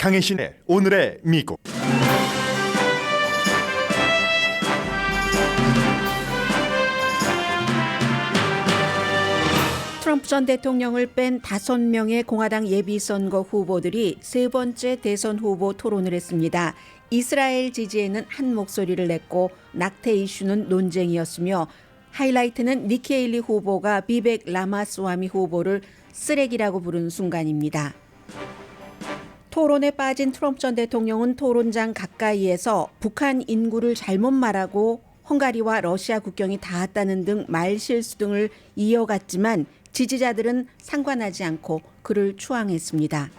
강혜신의 오늘의 미국. 트럼프 전 대통령을 뺀 5명의 공화당 예비선거 후보들이 세 번째 대선 후보 토론을 했습니다. 이스라엘 지지에는 한 목소리를 냈고 낙태 이슈는 논쟁이었으며 하이라이트는 니키 헤일리 후보가 비벡 라마스와미 후보를 쓰레기라고 부른 순간입니다. 토론에 빠진 트럼프 전 대통령은 토론장 가까이에서 북한 인구를 잘못 말하고 헝가리와 러시아 국경이 닿았다는 등 말실수 등을 이어갔지만 지지자들은 상관하지 않고 그를 추앙했습니다.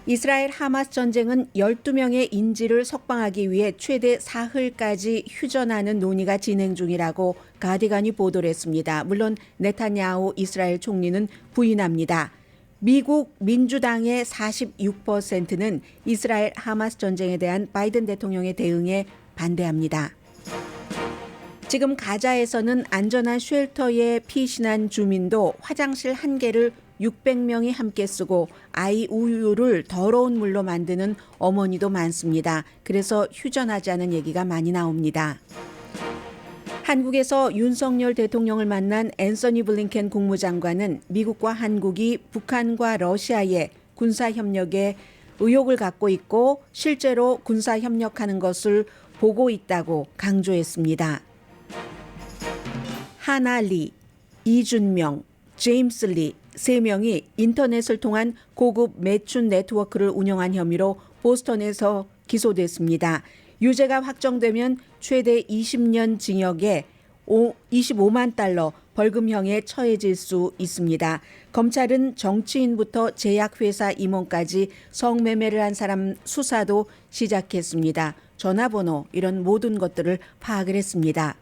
이스라엘 하마스 전쟁은 12명의 인질을 석방하기 위해 최대 사흘까지 휴전하는 논의가 진행 중이라고 가디건이 보도를 했습니다. 물론 네타냐후 이스라엘 총리는 부인합니다. 미국 민주당의 46%는 이스라엘 하마스 전쟁에 대한 바이든 대통령의 대응에 반대합니다. 지금 가자에서는 안전한 쉘터에 피신한 주민도 화장실 한 개를 600명이 함께 쓰고 아이 우유를 더러운 물로 만드는 어머니도 많습니다. 그래서 휴전하자는 얘기가 많이 나옵니다. 한국에서 윤석열 대통령을 만난 앤서니 블링켄 국무장관은 미국과 한국이 북한과 러시아의 군사협력에 의욕을 갖고 있고 실제로 군사협력하는 것을 보고 있다고 강조했습니다. 하나 리, 이준명, 제임스 리 3명이 인터넷을 통한 고급 매춘 네트워크를 운영한 혐의로 보스턴에서 기소됐습니다. 유죄가 확정되면 최대 20년 징역에 25만 달러 벌금형에 처해질 수 있습니다. 검찰은 정치인부터 제약회사 임원까지 성매매를 한 사람 수사도 시작했습니다. 전화번호 이런 모든 것들을 파악을 했습니다.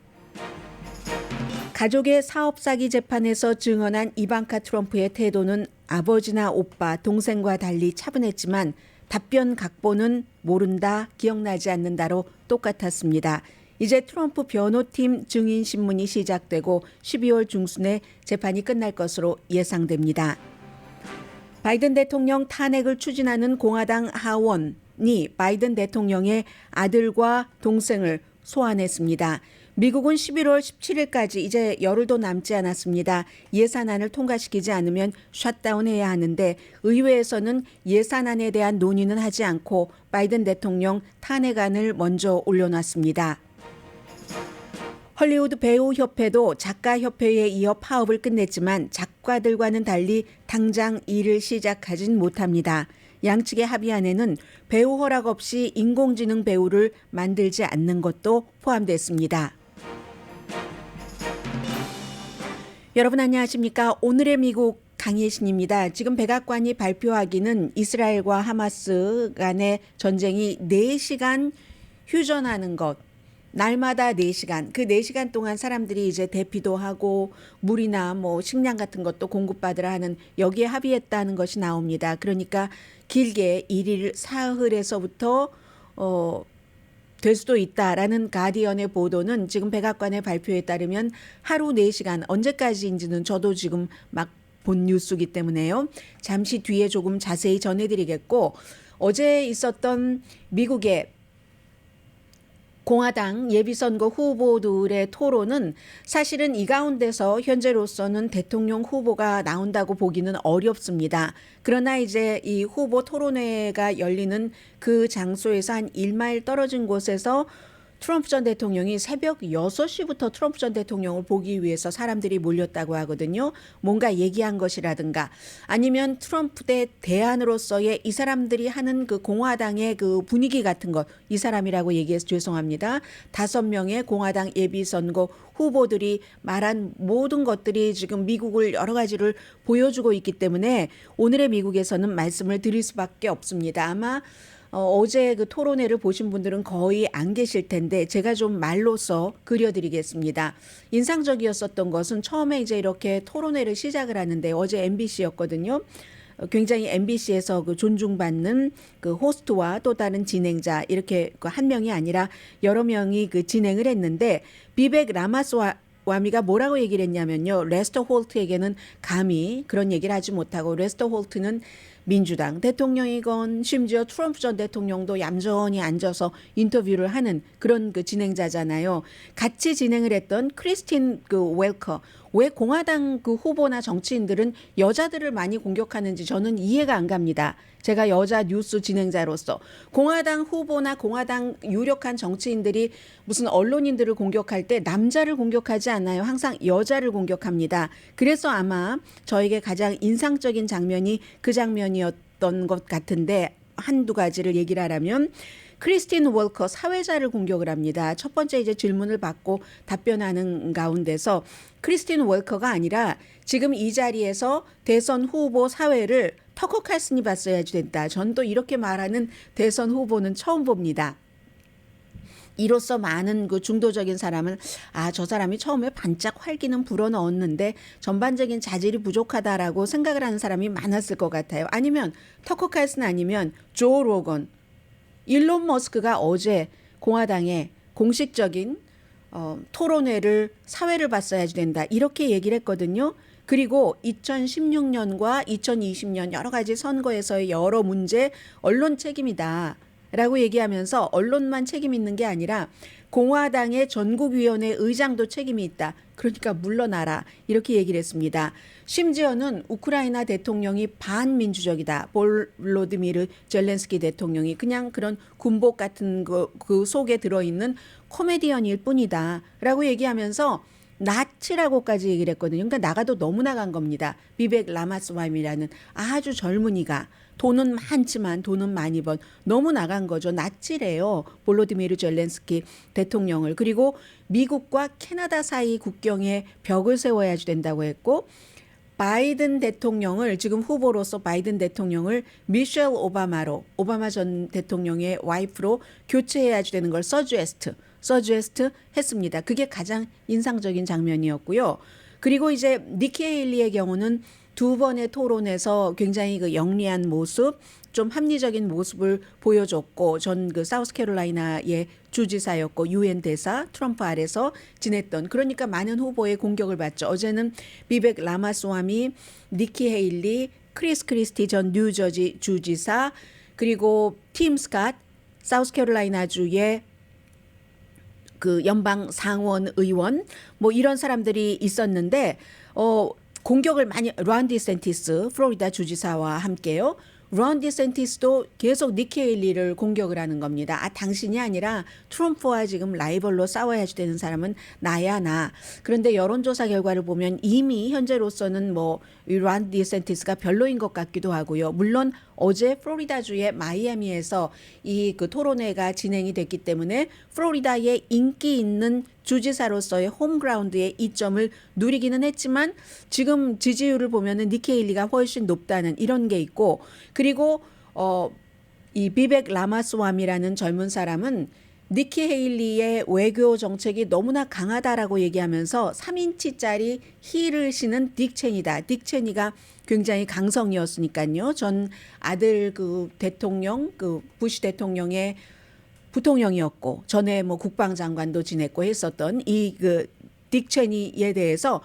가족의 사업 사기 재판에서 증언한 이방카 트럼프의 태도는 아버지나 오빠, 동생과 달리 차분했지만 답변 각본은 모른다, 기억나지 않는다로 똑같았습니다. 이제 트럼프 변호팀 증인 신문이 시작되고 12월 중순에 재판이 끝날 것으로 예상됩니다. 바이든 대통령 탄핵을 추진하는 공화당 하원이 바이든 대통령의 아들과 동생을 소환했습니다. 미국은 11월 17일까지 이제 열흘도 남지 않았습니다. 예산안을 통과시키지 않으면 셧다운해야 하는데 의회에서는 예산안에 대한 논의는 하지 않고 바이든 대통령 탄핵안을 먼저 올려놨습니다. 헐리우드 배우협회도 작가협회에 이어 파업을 끝냈지만 작가들과는 달리 당장 일을 시작하진 못합니다. 양측의 합의안에는 배우 허락 없이 인공지능 배우를 만들지 않는 것도 포함됐습니다. 여러분 안녕하십니까? 오늘의 미국 강예신입니다. 지금 백악관이 발표하기는 이스라엘과 하마스 간의 전쟁이 4시간 휴전하는 것. 날마다 4시간, 그 4시간 동안 사람들이 이제 대피도 하고 물이나 뭐 식량 같은 것도 공급받으라 하는 여기에 합의했다는 것이 나옵니다. 그러니까 길게 1일 사흘에서부터 될 수도 있다라는 가디언의 보도는 지금 백악관의 발표에 따르면 하루 4시간 언제까지인지는 저도 지금 막 본 뉴스이기 때문에요. 잠시 뒤에 조금 자세히 전해드리겠고 어제 있었던 미국의 공화당 예비선거 후보들의 토론은 사실은 이 가운데서 현재로서는 대통령 후보가 나온다고 보기는 어렵습니다. 그러나 이제 이 후보 토론회가 열리는 그 장소에서 한 1마일 떨어진 곳에서 트럼프 전 대통령이 새벽 6시부터 트럼프 전 대통령을 보기 위해서 사람들이 몰렸다고 하거든요. 뭔가 얘기한 것이라든가 아니면 트럼프 대 대안으로서의 이 사람들이 하는 그 공화당의 그 분위기 같은 것, 이 사람이라고 얘기해서 죄송합니다. 5명의 공화당 예비선거 후보들이 말한 모든 것들이 지금 미국을 여러 가지를 보여주고 있기 때문에 오늘의 미국에서는 말씀을 드릴 수밖에 없습니다. 아마 어제 그 토론회를 보신 분들은 거의 안 계실 텐데 제가 좀 말로써 그려드리겠습니다. 인상적이었었던 것은 처음에 이제 이렇게 토론회를 시작을 하는데 어제 MBC였거든요. 굉장히 MBC에서 그 존중받는 그 호스트와 또 다른 진행자 이렇게 한 명이 아니라 여러 명이 그 진행을 했는데 비벡 라마스와미가 뭐라고 얘기를 했냐면요. 레스터 홀트에게는 감히 그런 얘기를 하지 못하고 레스터 홀트는 민주당 대통령이건 심지어 트럼프 전 대통령도 얌전히 앉아서 인터뷰를 하는 그런 그 진행자잖아요. 같이 진행을 했던 크리스틴 그 웰커. 왜 공화당 그 후보나 정치인들은 여자들을 많이 공격하는지 저는 이해가 안 갑니다. 제가 여자 뉴스 진행자로서 공화당 후보나 공화당 유력한 정치인들이 무슨 언론인들을 공격할 때 남자를 공격하지 않아요. 항상 여자를 공격합니다. 그래서 아마 저에게 가장 인상적인 장면이 그 장면이었던 것 같은데 한두 가지를 얘기를 하라면 크리스틴 월커 사회자를 공격을 합니다. 첫 번째 이제 질문을 받고 답변하는 가운데서 크리스틴 월커가 아니라 지금 이 자리에서 대선 후보 사회를 터커 칼슨이 봤어야지 된다. 전 또 이렇게 말하는 대선 후보는 처음 봅니다. 이로써 많은 그 중도적인 사람은 저 사람이 처음에 반짝 활기는 불어넣었는데 전반적인 자질이 부족하다라고 생각을 하는 사람이 많았을 것 같아요. 아니면 터커 칼슨 아니면 조 로건, 일론 머스크가 어제 공화당의 공식적인 토론회를 사회를 봤어야지 된다. 이렇게 얘기를 했거든요. 그리고 2016년과 2020년 여러 가지 선거에서의 여러 문제 언론 책임이다. 라고 얘기하면서 언론만 책임 있는 게 아니라 공화당의 전국위원회 의장도 책임이 있다. 그러니까 물러나라. 이렇게 얘기를 했습니다. 심지어는 우크라이나 대통령이 반민주적이다. 볼로디미르 젤렌스키 대통령이 그냥 그런 군복 같은 그 속에 들어있는 코미디언일 뿐이다. 라고 얘기하면서 나치라고까지 얘기를 했거든요. 그러니까 나가도 너무 나간 겁니다. 비벡 라마스와미라는 아주 젊은이가 돈은 많지만 돈은 많이 번 너무 나간 거죠. 나치래요. 볼로디미르 젤렌스키 대통령을. 그리고 미국과 캐나다 사이 국경에 벽을 세워야 된다고 했고 바이든 대통령을 지금 후보로서 바이든 대통령을 미셸 오바마로 오바마 전 대통령의 와이프로 교체해야 되는 걸 서주에스트 했습니다. 그게 가장 인상적인 장면이었고요. 그리고 이제 니키 헤일리의 경우는 두 번의 토론에서 굉장히 그 영리한 모습, 좀 합리적인 모습을 보여줬고 전 그 사우스캐롤라이나의 주지사였고 유엔 대사 트럼프 아래서 지냈던 그러니까 많은 후보의 공격을 받죠. 어제는 비벡 라마스와미, 니키 헤일리, 크리스 크리스티 전 뉴저지 주지사 그리고 팀 스캇 사우스캐롤라이나주의 그 연방 상원 의원 뭐 이런 사람들이 있었는데 공격을 많이 론 디센티스 플로리다 주지사와 함께요. 론 디센티스도 계속 니키 헤일리를 공격을 하는 겁니다. 당신이 아니라 트럼프와 지금 라이벌로 싸워야 되는 사람은 나야 나. 그런데 여론조사 결과를 보면 이미 현재로서는 론 디센티스가 별로인 것 같기도 하고요. 물론 어제 플로리다주의 마이애미에서 이 그 토론회가 진행이 됐기 때문에 플로리다의 인기 있는 주지사로서의 홈그라운드의 이점을 누리기는 했지만 지금 지지율을 보면은 니키 헤일리가 훨씬 높다는 이런 게 있고 그리고 이 비벡 라마스와미라는 젊은 사람은 니키 헤일리의 외교 정책이 너무나 강하다라고 얘기하면서 3인치짜리 힐을 신은 딕 체니다. 딕 체니가 굉장히 강성이었으니까요. 전 아들 그 대통령 그 부시 대통령의 부통령이었고 전에 국방장관도 지냈고 했었던 이 그 딕 체니에 대해서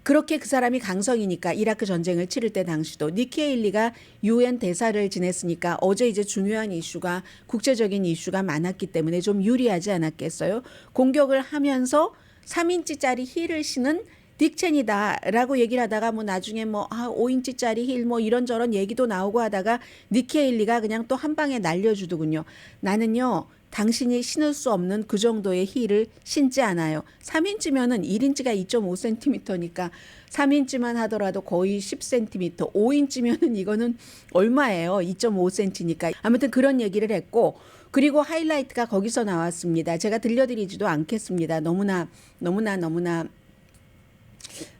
그렇게 그 사람이 강성이니까 이라크 전쟁을 치를 때 당시도 니키 헤일리가 유엔 대사를 지냈으니까 어제 이제 중요한 이슈가 국제적인 이슈가 많았기 때문에 좀 유리하지 않았겠어요. 공격을 하면서 3인치짜리 힐을 신은 딕 체니다라고 얘기를 하다가 나중에 5인치짜리 힐 이런저런 얘기도 나오고 하다가 니키 헤일리가 그냥 또 한 방에 날려주더군요. 나는요. 당신이 신을 수 없는 그 정도의 힐을 신지 않아요. 3인치면은 1인치가 2.5cm니까 3인치만 하더라도 거의 10cm, 5인치면은 이거는 얼마예요? 2.5cm니까. 아무튼 그런 얘기를 했고 그리고 하이라이트가 거기서 나왔습니다. 제가 들려드리지도 않겠습니다. 너무나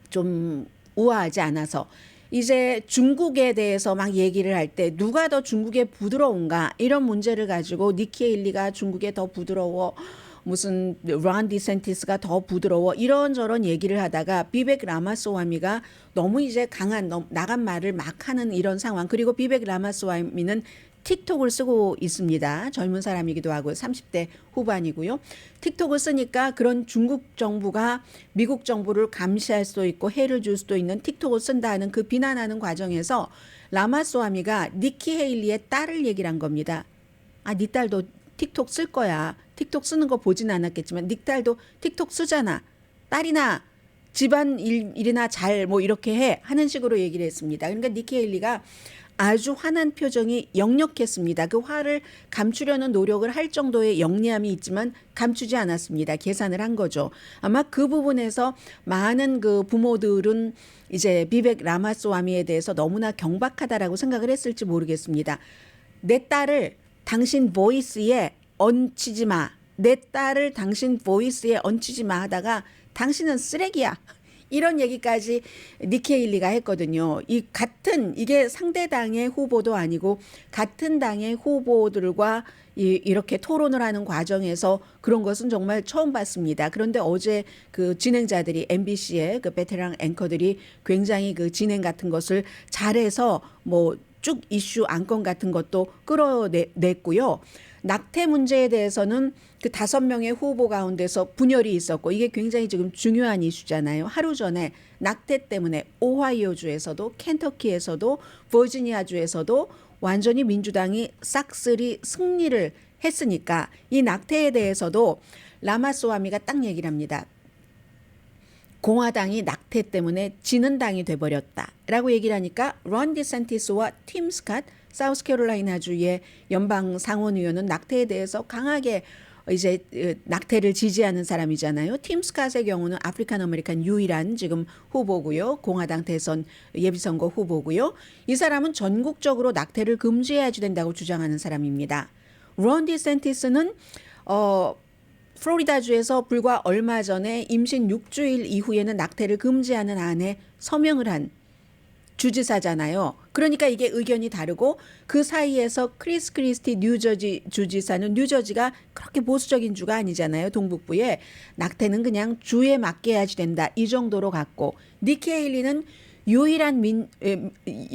좀 우아하지 않아서. 이제 중국에 대해서 막 얘기를 할 때 누가 더 중국에 부드러운가 이런 문제를 가지고 니키 헤일리가 중국에 더 부드러워 무슨 론 디센티스가 더 부드러워 이런저런 얘기를 하다가 비벡 라마스와미가 너무 이제 강한 나간 말을 막 하는 이런 상황 그리고 비벡 라마스와미는 틱톡을 쓰고 있습니다. 젊은 사람이기도 하고 30대 후반이고요. 틱톡을 쓰니까 그런 중국 정부가 미국 정부를 감시할 수도 있고 해를 줄 수도 있는 틱톡을 쓴다는 그 비난하는 과정에서 라마스와미가 니키 헤일리의 딸을 얘기를 한 겁니다. 아, 네 딸도 틱톡 쓸 거야. 틱톡 쓰는 거 보진 않았겠지만 네 딸도 틱톡 쓰잖아. 딸이나 집안 일이나 잘 뭐 이렇게 해 하는 식으로 얘기를 했습니다. 그러니까 니키 헤일리가 아주 화난 표정이 역력했습니다. 그 화를 감추려는 노력을 할 정도의 영리함이 있지만 감추지 않았습니다. 계산을 한 거죠. 아마 그 부분에서 많은 그 부모들은 이제 비벡 라마스와미에 대해서 너무나 경박하다라고 생각을 했을지 모르겠습니다. 내 딸을 당신 보이스에 얹히지 마. 내 딸을 당신 보이스에 얹히지 마 하다가 당신은 쓰레기야. 이런 얘기까지 니키 헤일리가 했거든요. 이게 상대 당의 후보도 아니고 같은 당의 후보들과 이렇게 토론을 하는 과정에서 그런 것은 정말 처음 봤습니다. 그런데 어제 그 진행자들이 MBC의 그 베테랑 앵커들이 굉장히 그 진행 같은 것을 잘해서 뭐 쭉 이슈 안건 같은 것도 끌어냈고요. 낙태 문제에 대해서는 그 5명의 후보 가운데서 분열이 있었고 이게 굉장히 지금 중요한 이슈잖아요. 하루 전에 낙태 때문에 오하이오주에서도 켄터키에서도 버지니아주에서도 완전히 민주당이 싹쓸이 승리를 했으니까 이 낙태에 대해서도 라마스와미가 딱 얘기를 합니다. 공화당이 낙태 때문에 지는 당이 돼버렸다라고 얘기를 하니까 론 디샌티스와 팀 스캇 사우스캐롤라이나주의 연방 상원의원은 낙태에 대해서 강하게 이제 낙태를 지지하는 사람이잖아요. 팀 스캇의 경우는 아프리칸 아메리칸 유일한 지금 후보고요. 공화당 대선 예비선거 후보고요. 이 사람은 전국적으로 낙태를 금지해야지 된다고 주장하는 사람입니다. 론 디샌티스는 플로리다주에서 불과 얼마 전에 임신 6주일 이후에는 낙태를 금지하는 안에 서명을 한 주지사잖아요. 그러니까 이게 의견이 다르고 그 사이에서 크리스 크리스티 뉴저지 주지사는 뉴저지가 그렇게 보수적인 주가 아니잖아요. 동북부에 낙태는 그냥 주에 맡겨야지 된다. 이 정도로 갔고 니키 헤일리는 유일한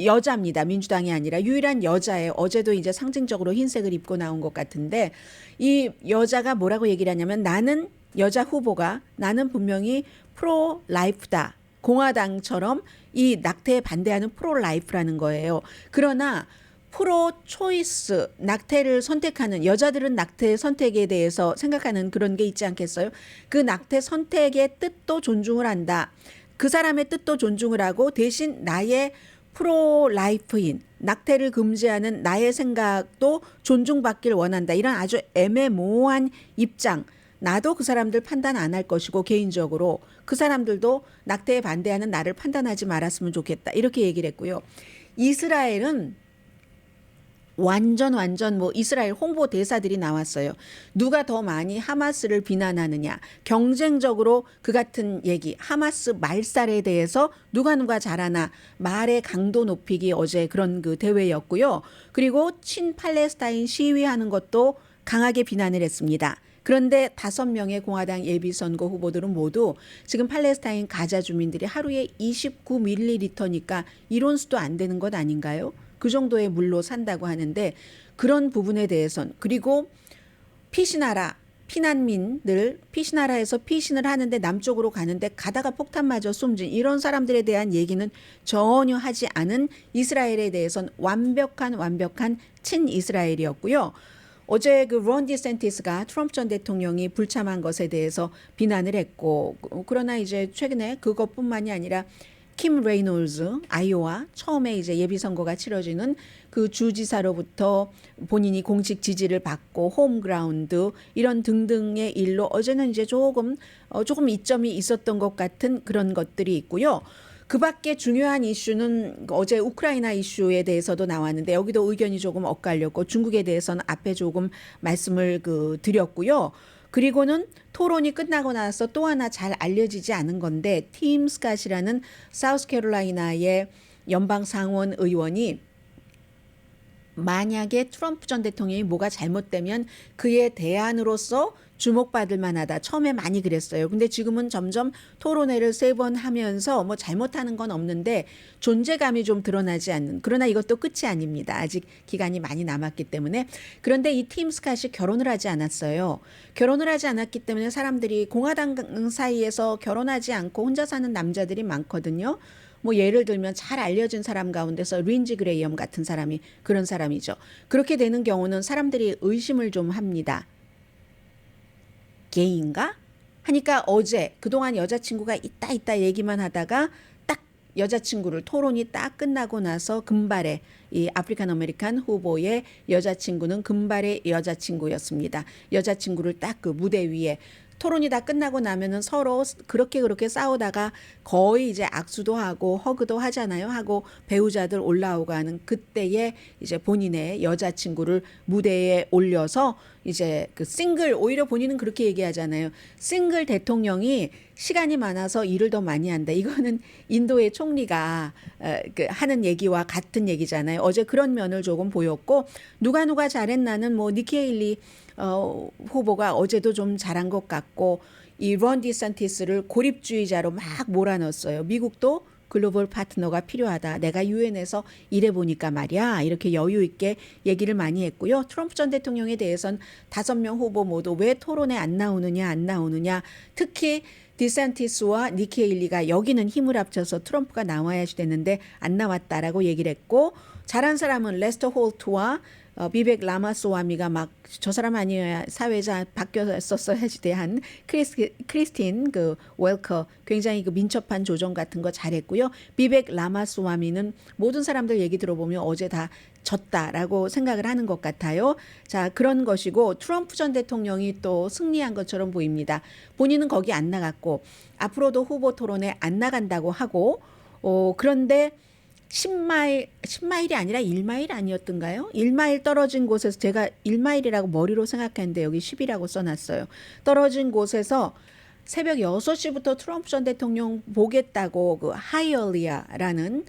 여자입니다. 민주당이 아니라 유일한 여자예요. 어제도 이제 상징적으로 흰색을 입고 나온 것 같은데 이 여자가 뭐라고 얘기를 하냐면 나는 여자 후보가 나는 분명히 프로 라이프다. 공화당처럼 이 낙태에 반대하는 프로 라이프라는 거예요. 그러나 프로 초이스 낙태를 선택하는 여자들은 낙태 선택에 대해서 생각하는 그런 게 있지 않겠어요? 그 낙태 선택의 뜻도 존중을 한다. 그 사람의 뜻도 존중을 하고 대신 나의 프로 라이프인 낙태를 금지하는 나의 생각도 존중받길 원한다. 이런 아주 애매모호한 입장. 나도 그 사람들 판단 안 할 것이고 개인적으로 그 사람들도 낙태에 반대하는 나를 판단하지 말았으면 좋겠다. 이렇게 얘기를 했고요. 이스라엘은 완전 뭐 이스라엘 홍보 대사들이 나왔어요. 누가 더 많이 하마스를 비난하느냐. 경쟁적으로 그 같은 얘기. 하마스 말살에 대해서 누가 잘하나. 말의 강도 높이기 어제 그런 그 대회였고요. 그리고 친팔레스타인 시위하는 것도 강하게 비난을 했습니다. 그런데 5명의 공화당 예비선거 후보들은 모두 지금 팔레스타인 가자 주민들이 하루에 29ml니까 이론수도 안 되는 것 아닌가요? 그 정도의 물로 산다고 하는데 그런 부분에 대해선 그리고 피신하라 피난민들 피신하라에서 피신을 하는데 남쪽으로 가는데 가다가 폭탄 맞아 숨진 이런 사람들에 대한 얘기는 전혀 하지 않은 이스라엘에 대해선 완벽한 친이스라엘이었고요. 어제 그 론 디샌티스가 트럼프 전 대통령이 불참한 것에 대해서 비난을 했고 그러나 이제 최근에 그것뿐만이 아니라 킴 레이놀즈 아이오와 처음에 이제 예비선거가 치러지는 그 주지사로부터 본인이 공식 지지를 받고 홈그라운드 이런 등등의 일로 어제는 이제 조금 이점이 있었던 것 같은 그런 것들이 있고요. 그 밖에 중요한 이슈는 어제 우크라이나 이슈에 대해서도 나왔는데 여기도 의견이 조금 엇갈렸고 중국에 대해서는 앞에 조금 말씀을 드렸고요. 그리고는 토론이 끝나고 나서 또 하나 잘 알려지지 않은 건데 팀 스캇이라는 사우스캐롤라이나의 연방 상원 의원이 만약에 트럼프 전 대통령이 뭐가 잘못되면 그의 대안으로서 주목받을 만하다. 처음에 많이 그랬어요. 근데 지금은 점점 토론회를 3번 하면서 뭐 잘못하는 건 없는데 존재감이 좀 드러나지 않는. 그러나 이것도 끝이 아닙니다. 아직 기간이 많이 남았기 때문에. 그런데 이 팀 스캇이 결혼을 하지 않았어요. 결혼을 하지 않았기 때문에 사람들이 공화당 사이에서 결혼하지 않고 혼자 사는 남자들이 많거든요. 뭐 예를 들면 잘 알려진 사람 가운데서 린지 그레이엄 같은 사람이 그런 사람이죠. 그렇게 되는 경우는 사람들이 의심을 좀 합니다. 게이인가? 하니까 어제 그동안 여자친구가 있다 얘기만 하다가 딱 여자친구를 토론이 딱 끝나고 나서 금발의 이 아프리칸 아메리칸 후보의 여자친구는 금발의 여자친구였습니다. 여자친구를 딱 그 무대 위에 토론이 다 끝나고 나면은 서로 그렇게 싸우다가 거의 이제 악수도 하고 허그도 하잖아요. 하고 배우자들 올라오고 하는 그때에 이제 본인의 여자친구를 무대에 올려서 이제 그 싱글, 오히려 본인은 그렇게 얘기하잖아요. 싱글 대통령이 시간이 많아서 일을 더 많이 한다. 이거는 인도의 총리가 하는 얘기와 같은 얘기잖아요. 어제 그런 면을 조금 보였고 누가 잘했나는 뭐 니키 헤일리 후보가 어제도 좀 잘한 것 같고 이 론 디샌티스를 고립주의자로 막 몰아넣었어요. 미국도 글로벌 파트너가 필요하다. 내가 유엔에서 일해보니까 말이야. 이렇게 여유 있게 얘기를 많이 했고요. 트럼프 전 대통령에 대해서는 5명 후보 모두 왜 토론에 안 나오느냐. 특히 디샌티스와 니키 헤일리가 여기는 힘을 합쳐서 트럼프가 나와야 되는데 안 나왔다라고 얘기를 했고 잘한 사람은 레스터 홀트와 비벡 라마스와미가 막 저 사람 아니어야 사회자 바뀌었었어야지 대한 크리스틴 그 웰커 굉장히 그 민첩한 조정 같은 거 잘했고요. 비벡 라마스와미는 모든 사람들 얘기 들어보면 어제 다 졌다라고 생각을 하는 것 같아요. 자, 그런 것이고 트럼프 전 대통령이 또 승리한 것처럼 보입니다. 본인은 거기 안 나갔고 앞으로도 후보 토론에 안 나간다고 하고 그런데 10마일이 아니라 1마일 아니었던가요? 1마일 떨어진 곳에서 제가 1마일이라고 머리로 생각했는데 여기 10이라고 써놨어요. 떨어진 곳에서 새벽 6시부터 트럼프 전 대통령 보겠다고 그 하이얼리아라는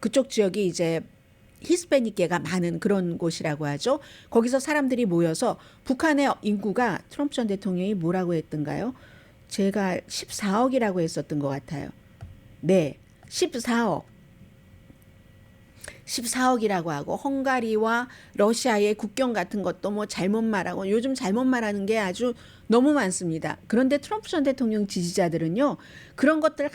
그쪽 지역이 이제 히스패닉계가 많은 그런 곳이라고 하죠. 거기서 사람들이 모여서 북한의 인구가 트럼프 전 대통령이 뭐라고 했던가요? 제가 14억이라고 했었던 것 같아요. 네, 14억이라고 하고 헝가리와 러시아의 국경 같은 것도 뭐 잘못 말하고 요즘 잘못 말하는 게 아주 너무 많습니다. 그런데 트럼프 전 대통령 지지자들은요. 그런 것들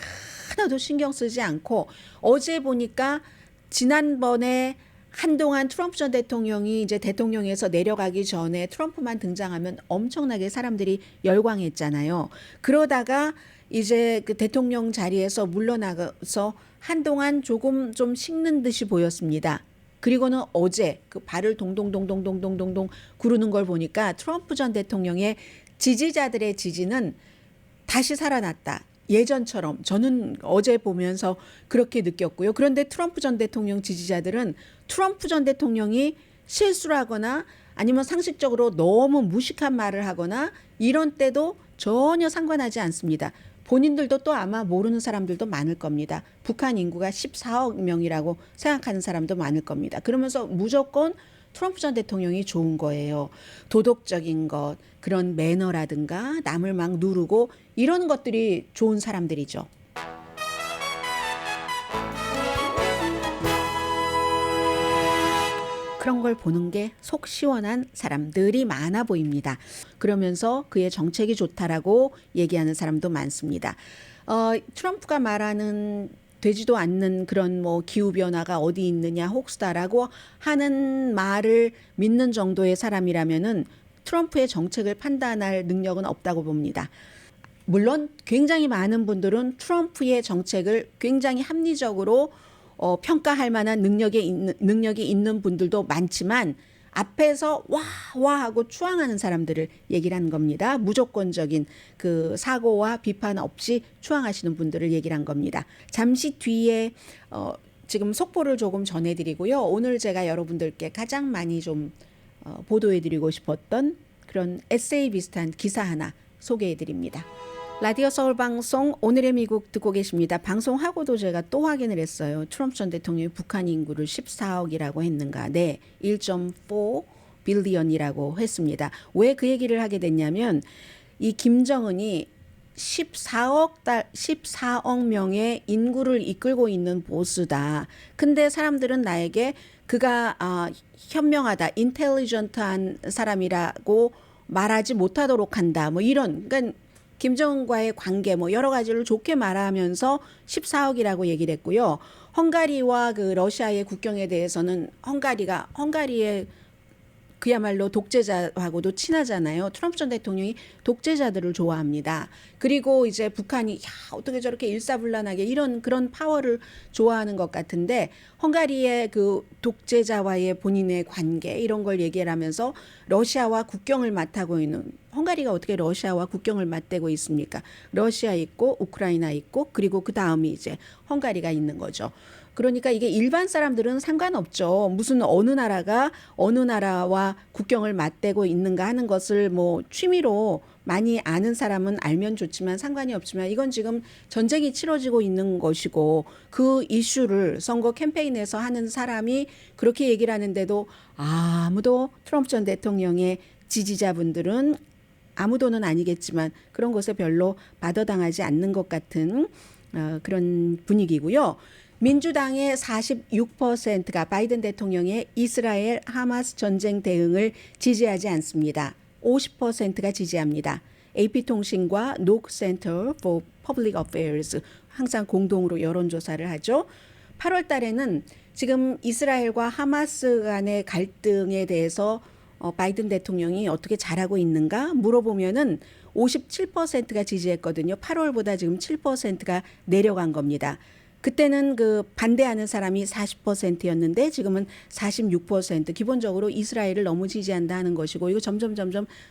하나도 신경 쓰지 않고 어제 보니까 지난번에 한동안 트럼프 전 대통령이 이제 대통령에서 내려가기 전에 트럼프만 등장하면 엄청나게 사람들이 열광했잖아요. 그러다가 이제 그 대통령 자리에서 물러나서 한동안 조금 좀 식는 듯이 보였습니다. 그리고는 어제 그 발을 동동동동동동동동 구르는 걸 보니까 트럼프 전 대통령의 지지자들의 지지는 다시 살아났다. 예전처럼 저는 어제 보면서 그렇게 느꼈고요. 그런데 트럼프 전 대통령 지지자들은 트럼프 전 대통령이 실수를 하거나 아니면 상식적으로 너무 무식한 말을 하거나 이런 때도 전혀 상관하지 않습니다. 본인들도 또 아마 모르는 사람들도 많을 겁니다. 북한 인구가 14억 명이라고 생각하는 사람도 많을 겁니다. 그러면서 무조건 트럼프 전 대통령이 좋은 거예요. 도덕적인 것, 그런 매너라든가 남을 막 누르고 이런 것들이 좋은 사람들이죠. 그런 걸 보는 게 속 시원한 사람들이 많아 보입니다. 그러면서 그의 정책이 좋다라고 얘기하는 사람도 많습니다. 트럼프가 말하는 되지도 않는 그런 뭐 기후변화가 어디 있느냐 혹시다라고 하는 말을 믿는 정도의 사람이라면은 트럼프의 정책을 판단할 능력은 없다고 봅니다. 물론 굉장히 많은 분들은 트럼프의 정책을 굉장히 합리적으로 평가할 만한 능력이 있는 분들도 많지만 앞에서 와 하고 추앙하는 사람들을 얘기를 하는 겁니다. 무조건적인 그 사고와 비판 없이 추앙하시는 분들을 얘기를 한 겁니다. 잠시 뒤에 지금 속보를 조금 전해드리고요. 오늘 제가 여러분들께 가장 많이 좀 보도해드리고 싶었던 그런 에세이 비슷한 기사 하나 소개해드립니다. 라디오 서울 방송 오늘의 미국 듣고 계십니다. 방송하고도 제가 또 확인을 했어요. 트럼프 전 대통령이 북한 인구를 14억이라고 했는가? 네, 1.4 빌리언이라고 했습니다. 왜 그 얘기를 하게 됐냐면 이 김정은이 14억 명의 인구를 이끌고 있는 보스다. 근데 사람들은 나에게 그가 현명하다, 인텔리전트한 사람이라고 말하지 못하도록 한다. 뭐 이런, 그러니까 김정은과의 관계 뭐 여러 가지를 좋게 말하면서 14억이라고 얘기를 했고요. 헝가리와 그 러시아의 국경에 대해서는 헝가리의 그야말로 독재자하고도 친하잖아요. 트럼프 전 대통령이 독재자들을 좋아합니다. 그리고 이제 북한이 어떻게 저렇게 일사불란하게 이런 그런 파워를 좋아하는 것 같은데 헝가리의 그 독재자와의 본인의 관계 이런 걸 얘기를 하면서 러시아와 국경을 맞대고 있는 헝가리가 어떻게 러시아와 국경을 맞대고 있습니까? 러시아 있고 우크라이나 있고 그리고 그 다음이 이제 헝가리가 있는 거죠. 그러니까 이게 일반 사람들은 상관없죠. 무슨 어느 나라가 어느 나라와 국경을 맞대고 있는가 하는 것을 뭐 취미로 많이 아는 사람은 알면 좋지만 상관이 없지만 이건 지금 전쟁이 치러지고 있는 것이고 그 이슈를 선거 캠페인에서 하는 사람이 그렇게 얘기를 하는데도 아무도 트럼프 전 대통령의 지지자분들은 아무도는 아니겠지만 그런 것에 별로 받아당하지 않는 것 같은 그런 분위기고요. 민주당의 46%가 바이든 대통령의 이스라엘 하마스 전쟁 대응을 지지하지 않습니다. 50%가 지지합니다. AP통신과 Nook Center for Public Affairs 항상 공동으로 여론조사를 하죠. 8월 달에는 지금 이스라엘과 하마스 간의 갈등에 대해서 바이든 대통령이 어떻게 잘하고 있는가 물어보면은 57%가 지지했거든요. 8월보다 지금 7%가 내려간 겁니다. 그때는 그 반대하는 사람이 40%였는데 지금은 46%. 기본적으로 이스라엘을 너무 지지한다 하는 것이고 이거 점점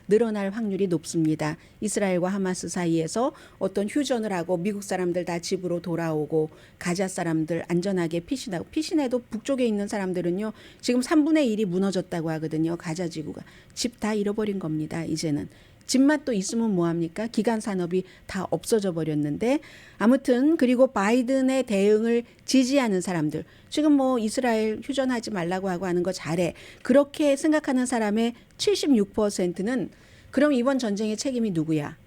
늘어날 확률이 높습니다. 이스라엘과 하마스 사이에서 어떤 휴전을 하고 미국 사람들 다 집으로 돌아오고 가자 사람들 안전하게 피신하고 피신해도 북쪽에 있는 사람들은요. 지금 3분의 1이 무너졌다고 하거든요. 가자 지구가. 집 다 잃어버린 겁니다. 이제는. 집만 또 있으면 뭐합니까? 기간 산업이 다 없어져 버렸는데 아무튼 그리고 바이든의 대응을 지지하는 사람들 지금 뭐 이스라엘 휴전하지 말라고 하고 하는 거 잘해 그렇게 생각하는 사람의 76%는 그럼 이번 전쟁의 책임이 누구야?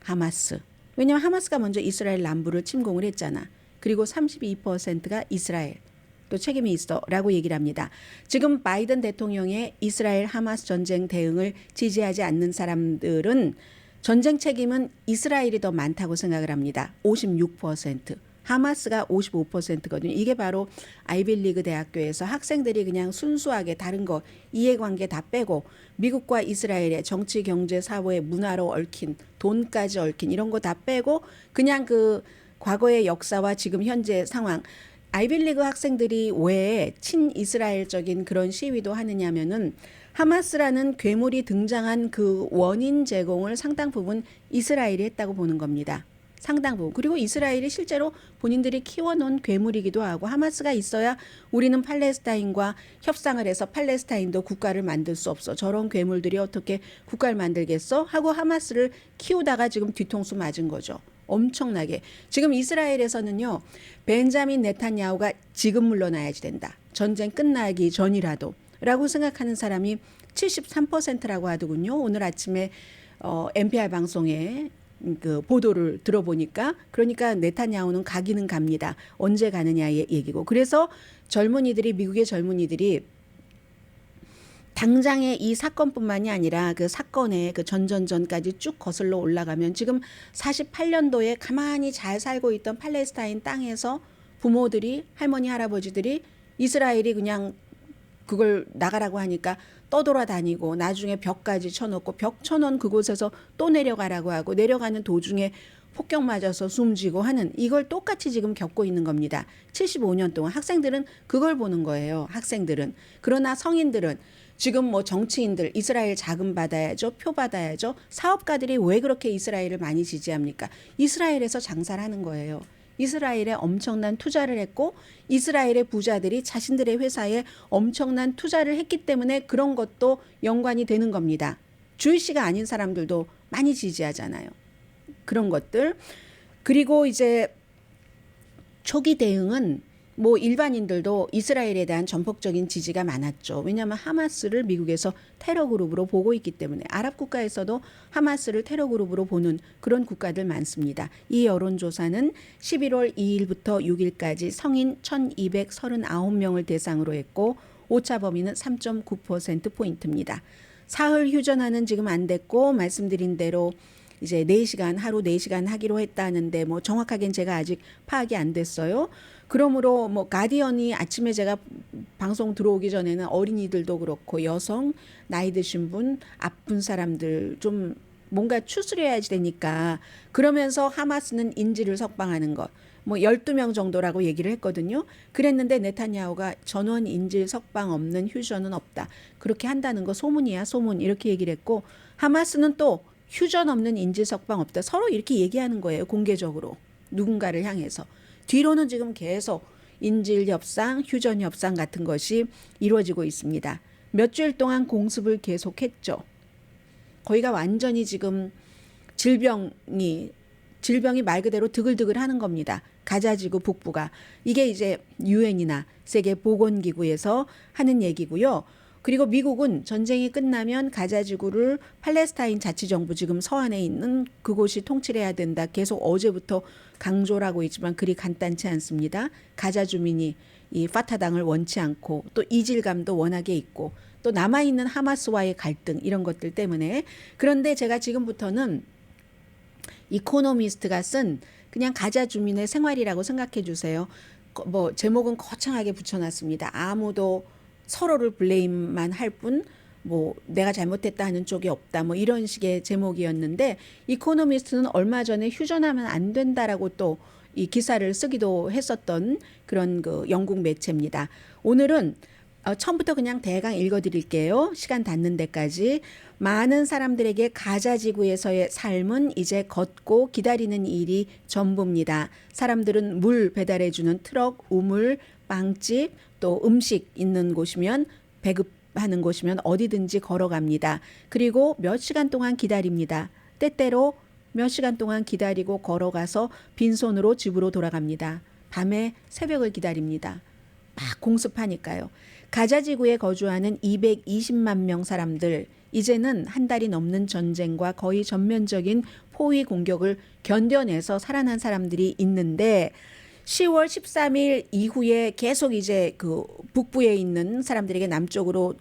하마스. 왜냐하면 하마스가 먼저 이스라엘 남부를 침공을 했잖아. 그리고 32%가 이스라엘. 또 책임이 있어라고 얘기를 합니다. 지금 바이든 대통령의 이스라엘 하마스 전쟁 대응을 지지하지 않는 사람들은 전쟁 책임은 이스라엘이 더 많다고 생각을 합니다. 56%. 하마스가 55%거든요. 이게 바로 아이빌리그 대학교에서 학생들이 그냥 순수하게 다른 거 이해관계 다 빼고 미국과 이스라엘의 정치, 경제, 사회, 문화로 얽힌 돈까지 얽힌 이런 거 다 빼고 그냥 그 과거의 역사와 지금 현재 상황 아이빌리그 학생들이 왜 친이스라엘적인 그런 시위도 하느냐면은 하마스라는 괴물이 등장한 그 원인 제공을 상당 부분 이스라엘이 했다고 보는 겁니다. 상당 부분. 그리고 이스라엘이 실제로 본인들이 키워놓은 괴물이기도 하고 하마스가 있어야 우리는 팔레스타인과 협상을 해서 팔레스타인도 국가를 만들 수 없어. 저런 괴물들이 어떻게 국가를 만들겠어? 하고 하마스를 키우다가 지금 뒤통수 맞은 거죠. 엄청나게. 지금 이스라엘에서는요. 벤자민 네탄야후가 지금 물러나야지 된다. 전쟁 끝나기 전이라도 라고 생각하는 사람이 73%라고 하더군요. 오늘 아침에 NPR 방송에 그 보도를 들어보니까 그러니까 네탄야후는 가기는 갑니다. 언제 가느냐의 얘기고. 그래서 젊은이들이 미국의 젊은이들이 당장의 이 사건뿐만이 아니라 그 사건의 그 전전전까지 쭉 거슬러 올라가면 지금 48년도에 가만히 잘 살고 있던 팔레스타인 땅에서 부모들이 할머니 할아버지들이 이스라엘이 그냥 그걸 나가라고 하니까 떠돌아다니고 나중에 벽까지 쳐놓고 벽 쳐놓은 그곳에서 또 내려가라고 하고 내려가는 도중에 폭격 맞아서 숨지고 하는 이걸 똑같이 지금 겪고 있는 겁니다. 75년 동안 학생들은 그걸 보는 거예요. 학생들은. 그러나 성인들은 지금 뭐 정치인들 이스라엘 자금 받아야죠. 표 받아야죠. 사업가들이 왜 그렇게 이스라엘을 많이 지지합니까? 이스라엘에서 장사를 하는 거예요. 이스라엘에 엄청난 투자를 했고 이스라엘의 부자들이 자신들의 회사에 엄청난 투자를 했기 때문에 그런 것도 연관이 되는 겁니다. 주일시가 아닌 사람들도 많이 지지하잖아요. 그런 것들. 그리고 이제 초기 대응은 뭐 일반인들도 이스라엘에 대한 전폭적인 지지가 많았죠. 왜냐하면 하마스를 미국에서 테러 그룹으로 보고 있기 때문에 아랍 국가에서도 하마스를 테러 그룹으로 보는 그런 국가들 많습니다. 이 여론조사는 11월 2일부터 6일까지 성인 1239명을 대상으로 했고 오차 범위는 3.9%포인트입니다. 사흘 휴전화는 지금 안 됐고 말씀드린 대로 이제 4시간 하루 4시간 하기로 했다는데 뭐 정확하게는 제가 아직 파악이 안 됐어요. 그러므로 뭐 가디언이 아침에 제가 방송 들어오기 전에는 어린이들도 그렇고 여성, 나이 드신 분, 아픈 사람들 좀 뭔가 추스려야지 되니까 그러면서 하마스는 인질을 석방하는 것. 뭐 12명 정도라고 얘기를 했거든요. 그랬는데 네타냐후가 전원 인질 석방 없는 휴전은 없다. 그렇게 한다는 거 소문이야, 소문. 이렇게 얘기를 했고 하마스는 또 휴전 없는 인질 석방 없다. 서로 이렇게 얘기하는 거예요. 공개적으로. 누군가를 향해서. 뒤로는 지금 계속 인질 협상, 휴전 협상 같은 것이 이루어지고 있습니다. 몇 주일 동안 공습을 계속했죠. 거기가 완전히 지금 질병이 말 그대로 드글드글 하는 겁니다. 가자지구 북부가. 이게 이제 유엔이나 세계보건기구에서 하는 얘기고요. 그리고 미국은 전쟁이 끝나면 가자지구를 팔레스타인 자치정부 지금 서안에 있는 그곳이 통치해야 된다. 계속 어제부터 강조를 하고 있지만 그리 간단치 않습니다. 가자 주민이 이 파타당을 원치 않고 또 이질감도 워낙에 있고 또 남아있는 하마스와의 갈등 이런 것들 때문에 그런데 제가 지금부터는 이코노미스트가 쓴 그냥 가자 주민의 생활이라고 생각해 주세요. 뭐 제목은 거창하게 붙여놨습니다. 아무도 서로를 블레임만 할 뿐 뭐 내가 잘못했다 하는 쪽이 없다 뭐 이런 식의 제목이었는데 이코노미스트는 얼마 전에 휴전하면 안 된다라고 또 이 기사를 쓰기도 했었던 그런 그 영국 매체입니다. 오늘은 처음부터 그냥 대강 읽어드릴게요. 시간 닿는 데까지. 많은 사람들에게 가자 지구에서의 삶은 이제 걷고 기다리는 일이 전부입니다. 사람들은 물 배달해주는 트럭, 우물, 빵집, 또 음식 있는 곳이면 배급하는 곳이면 어디든지 걸어갑니다. 그리고 몇 시간 동안 기다립니다. 때때로 몇 시간 동안 기다리고 걸어가서 빈손으로 집으로 돌아갑니다. 밤에 새벽을 기다립니다. 막 공습하니까요. 가자지구에 거주하는 220만 명 사람들, 이제는 한 달이 넘는 전쟁과 거의 전면적인 포위 공격을 견뎌내서 살아난 사람들이 있는데 10월 13일 이후에 계속 이제 그 북부에 있는 사람들에게 남쪽으로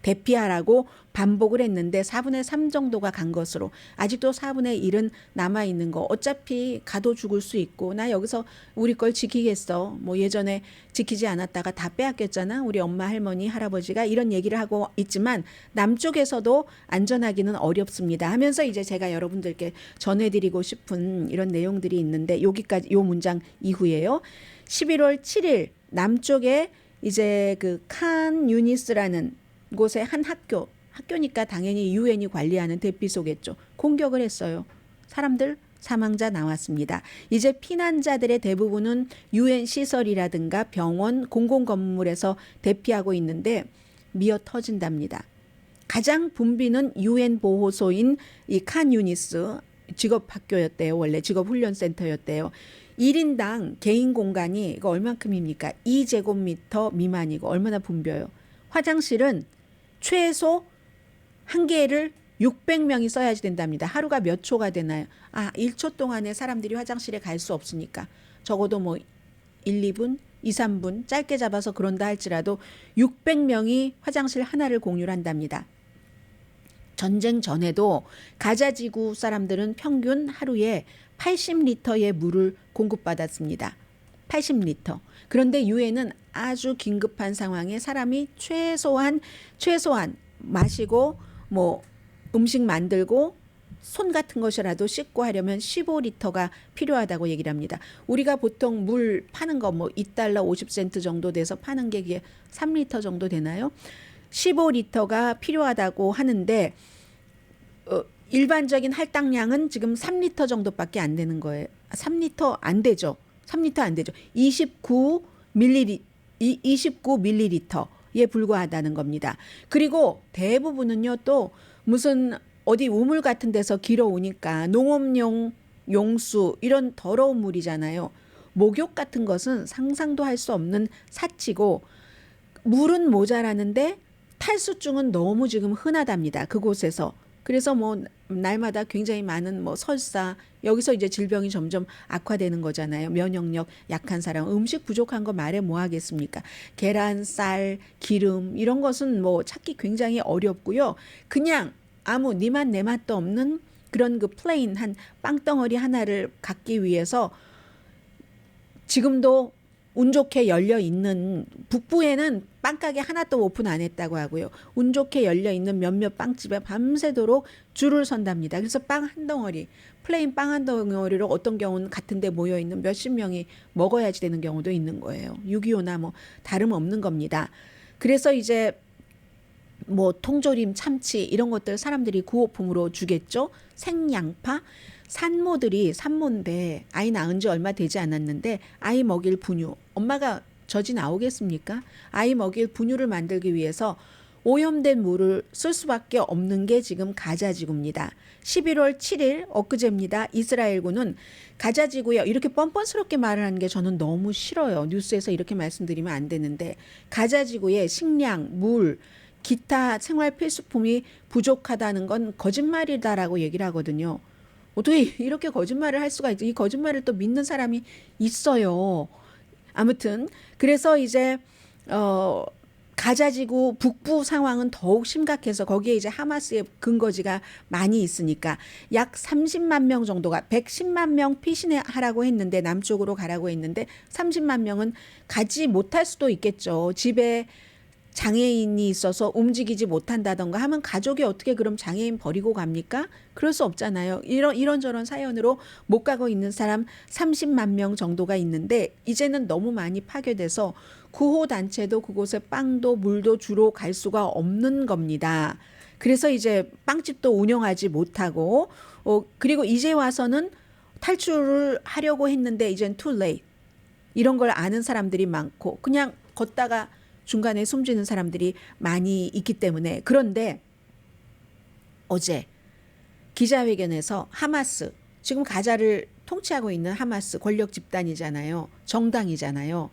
대피하라고 반복을 했는데 4분의 3 정도가 간 것으로 아직도 4분의 1은 남아있는 거. 어차피 가도 죽을 수 있고 나 여기서 우리 걸 지키겠어. 뭐 예전에 지키지 않았다가 다 빼앗겼잖아. 우리 엄마 할머니 할아버지가 이런 얘기를 하고 있지만 남쪽에서도 안전하기는 어렵습니다 하면서 이제 제가 여러분들께 전해드리고 싶은 이런 내용들이 있는데 여기까지 요 문장 이후에요. 11월 7일 남쪽에 이제 그 칸 유니스라는 곳의 한 학교니까 당연히 유엔이 관리하는 대피소겠죠. 공격을 했어요. 사람들 사망자 나왔습니다. 이제 피난자들의 대부분은 유엔 시설이라든가 병원, 공공건물에서 대피하고 있는데 미어 터진답니다. 가장 붐비는 유엔 보호소인 이 칸 유니스 직업학교였대요. 원래 직업훈련센터였대요. 1인당 개인 공간이 이거 얼만큼입니까? 2제곱미터 미만이고 얼마나 붐벼요. 화장실은 최소 한 개를 600명이 써야지 된답니다. 하루가 몇 초가 되나요? 1초 동안에 사람들이 화장실에 갈 수 없으니까 적어도 뭐 1, 2분, 2, 3분 짧게 잡아서 그런다 할지라도 600명이 화장실 하나를 공유를 한답니다. 전쟁 전에도 가자지구 사람들은 평균 하루에 80리터의 물을 공급받았습니다. 80리터. 그런데 유엔은 아주 긴급한 상황에 사람이 최소한 마시고 뭐 음식 만들고 손 같은 것이라도 씻고 하려면 15리터가 필요하다고 얘기를 합니다. 우리가 보통 물 파는 거 뭐 $2 50센트 정도 돼서 파는 게 3리터 정도 되나요? 15리터가 필요하다고 하는데 일반적인 할당량은 지금 3리터 정도밖에 안 되는 거예요. 3리터 안 되죠. 3리터 안 되죠. 29ml에 불과하다는 겁니다. 그리고 대부분은요 또 무슨 어디 우물 같은 데서 길어오니까 농업용 용수 이런 더러운 물이잖아요. 목욕 같은 것은 상상도 할 수 없는 사치고 물은 모자라는데 탈수증은 너무 지금 흔하답니다. 그곳에서. 그래서 뭐 날마다 굉장히 많은 뭐 설사 여기서 이제 질병이 점점 악화되는 거잖아요. 면역력 약한 사람 음식 부족한 거 말해 뭐 하겠습니까? 계란, 쌀, 기름 이런 것은 뭐 찾기 굉장히 어렵고요. 그냥 아무 니 맛 내 맛도 없는 그런 그 플레인 한 빵덩어리 하나를 갖기 위해서 지금도 운 좋게 열려 있는 북부에는 빵가게 하나도 오픈 안 했다고 하고요. 운 좋게 열려 있는 몇몇 빵집에 밤새도록 줄을 선답니다. 그래서 빵 한 덩어리, 플레인 빵 한 덩어리를 어떤 경우는 같은 데 모여 있는 몇십 명이 먹어야지 되는 경우도 있는 거예요. 6.25나 뭐 다름없는 겁니다. 그래서 이제 뭐 통조림, 참치 이런 것들 사람들이 구호품으로 주겠죠. 생양파, 산모인데 아이 낳은 지 얼마 되지 않았는데 아이 먹일 분유, 엄마가 젖이 나오겠습니까? 아이 먹일 분유를 만들기 위해서 오염된 물을 쓸 수밖에 없는 게 지금 가자지구입니다. 11월 7일 엊그제입니다. 이스라엘군은 가자지구에 이렇게 뻔뻔스럽게 말을 하는 게 저는 너무 싫어요. 뉴스에서 이렇게 말씀드리면 안 되는데 가자지구에 식량, 물, 기타 생활 필수품이 부족하다는 건 거짓말이다라고 얘기를 하거든요. 어떻게 이렇게 거짓말을 할 수가 있죠? 이 거짓말을 또 믿는 사람이 있어요. 아무튼 그래서 이제 가자지구 북부 상황은 더욱 심각해서 거기에 이제 하마스의 근거지가 많이 있으니까 약 30만 명 정도가 110만 명 피신하라고 했는데 남쪽으로 가라고 했는데 30만 명은 가지 못할 수도 있겠죠. 집에 장애인이 있어서 움직이지 못한다던가 하면 가족이 어떻게 그럼 장애인 버리고 갑니까? 그럴 수 없잖아요. 이런저런 사연으로 못 가고 있는 사람 30만 명 정도가 있는데 이제는 너무 많이 파괴돼서 구호단체도 그곳에 빵도 물도 주로 갈 수가 없는 겁니다. 그래서 이제 빵집도 운영하지 못하고 그리고 이제 와서는 탈출을 하려고 했는데 이젠 too late. 이런 걸 아는 사람들이 많고 그냥 걷다가 중간에 숨지는 사람들이 많이 있기 때문에 그런데 어제 기자회견에서 하마스 지금 가자를 통치하고 있는 하마스 권력 집단이잖아요. 정당이잖아요.